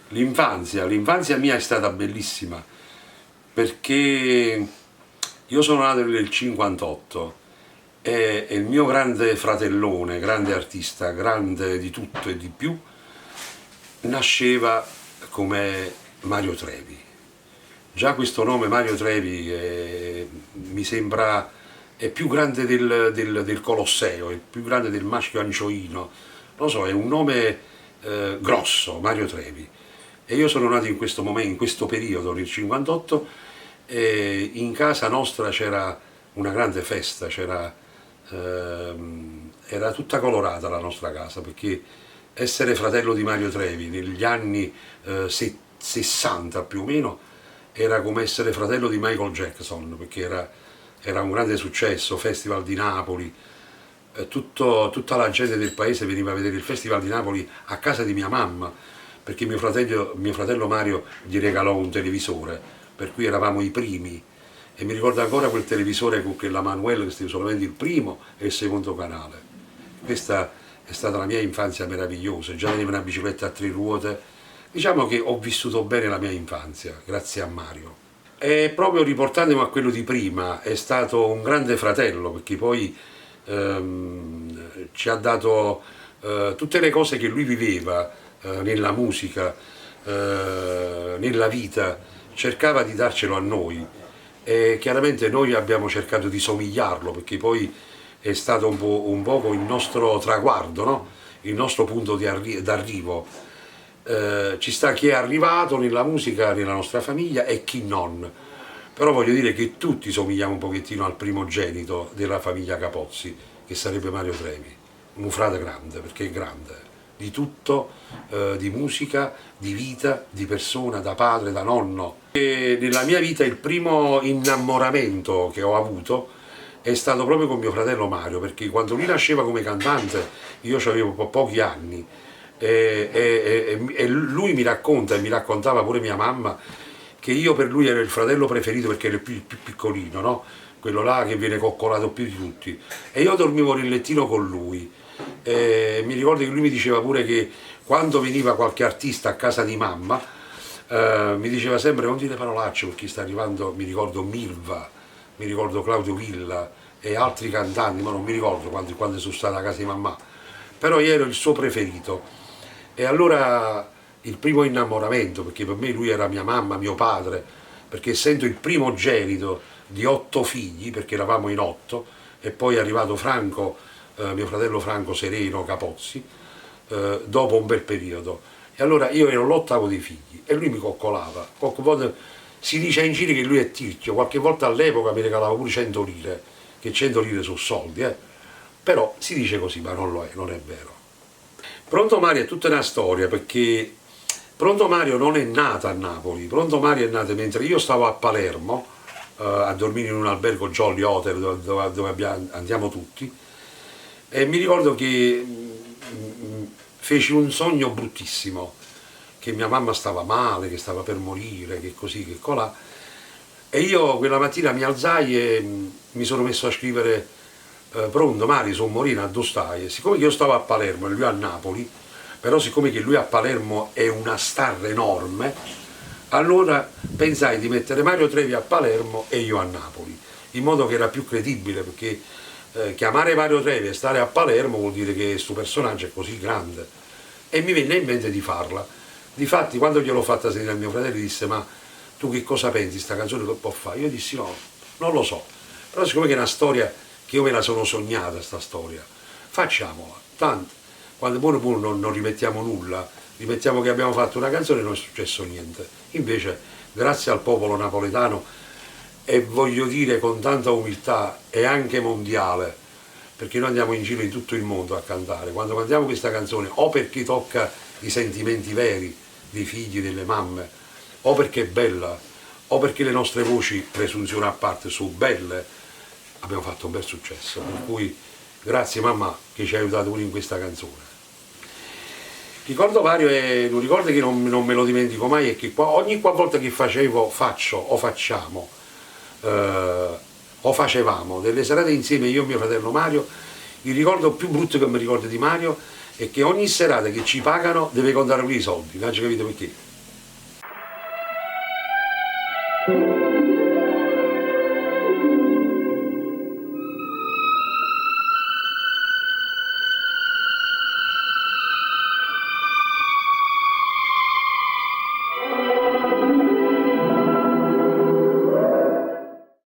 L'infanzia mia è stata bellissima perché io sono nato nel 58 e il mio grande fratellone, grande artista, grande di tutto e di più, nasceva come Mario Trevi. Già questo nome Mario Trevi mi sembra è più grande del Colosseo, è più grande del Maschio Ancioino, non lo so, è un nome grosso, Mario Trevi. E io sono nato in questo momento, in questo periodo, nel 58, e in casa nostra c'era una grande festa, era tutta colorata la nostra casa, perché essere fratello di Mario Trevi negli anni 60 più o meno era come essere fratello di Michael Jackson, perché era un grande successo, Festival di Napoli, tutta la gente del paese veniva a vedere il Festival di Napoli a casa di mia mamma, perché mio fratello Mario gli regalò un televisore, per cui eravamo i primi. E mi ricordo ancora quel televisore con quella Manuel che stava solamente il primo e il secondo canale. Questa è stata la mia infanzia meravigliosa, già tenevo una bicicletta a tre ruote. Diciamo che ho vissuto bene la mia infanzia, grazie a Mario. E proprio riportandomi a quello di prima, è stato un grande fratello, perché poi ci ha dato tutte le cose che lui viveva nella musica, nella vita, cercava di darcelo a noi. E chiaramente noi abbiamo cercato di somigliarlo, perché poi è stato un poco il nostro traguardo, no? Il nostro punto d'arrivo. Ci sta chi è arrivato nella musica nella nostra famiglia e chi non, però voglio dire che tutti somigliamo un pochettino al primogenito della famiglia Capozzi, che sarebbe Mario Trevi, un frate grande, perché è grande di tutto, di musica, di vita, di persona, da padre, da nonno. E nella mia vita il primo innamoramento che ho avuto è stato proprio con mio fratello Mario, perché quando lui nasceva come cantante io avevo pochi anni e lui mi racconta e mi raccontava pure mia mamma che io per lui ero il fratello preferito perché ero il più piccolino, no? Quello là che viene coccolato più di tutti, e io dormivo nel lettino con lui. Mi ricordo che lui mi diceva pure che quando veniva qualche artista a casa di mamma mi diceva sempre non dire parolacce perché sta arrivando, mi ricordo Milva, mi ricordo Claudio Villa e altri cantanti, ma non mi ricordo quando sono stato a casa di mamma, però io ero il suo preferito. E allora il primo innamoramento, perché per me lui era mia mamma, mio padre, perché essendo il primogenito di 8 figli, perché eravamo in 8, e poi è arrivato Franco, mio fratello Franco Sereno Capozzi, dopo un bel periodo. E allora io ero l'8º dei figli e lui mi coccolava. Qualche volta si dice in giro che lui è tirchio, qualche volta all'epoca mi regalava pure 100 lire, che 100 lire sono soldi, però si dice così, ma non lo è, non è vero. Pronto Mario è tutta una storia, perché Pronto Mario non è nata a Napoli, Pronto Mario è nata mentre io stavo a Palermo, a dormire in un albergo Jolly Hotel dove andiamo tutti, e mi ricordo che feci un sogno bruttissimo, che mia mamma stava male, che stava per morire, che così, che colà, e io quella mattina mi alzai e mi sono messo a scrivere pronto Mario, sono morire, a dove stai? E siccome io stavo a Palermo e lui a Napoli, però siccome che lui a Palermo è una star enorme, allora pensai di mettere Mario Trevi a Palermo e io a Napoli, in modo che era più credibile, perché chiamare Mario Trevi e stare a Palermo vuol dire che questo personaggio è così grande, e mi venne in mente di farla. Difatti quando gliel'ho fatta sentire a mio fratello disse ma tu che cosa pensi, sta canzone che può fare? Io dissi no, non lo so, però siccome che è una storia che io me la sono sognata, sta storia, facciamola, tanto quando poi non rimettiamo nulla, rimettiamo che abbiamo fatto una canzone e non è successo niente. Invece grazie al popolo napoletano, e voglio dire con tanta umiltà, e anche mondiale, perché noi andiamo in giro in tutto il mondo a cantare, quando cantiamo questa canzone o perché tocca i sentimenti veri dei figli, delle mamme, o perché è bella, o perché le nostre voci, presunzione a parte, sono belle, abbiamo fatto un bel successo, per cui grazie mamma che ci ha aiutato pure in questa canzone. Ricordo vario e un ricordo che non me lo dimentico mai è che ogni volta che faccio o facciamo o facevamo delle serate insieme io e mio fratello Mario, il ricordo più brutto che mi ricordo di Mario e che ogni serata che ci pagano deve contare lui i soldi, non ci capito perché.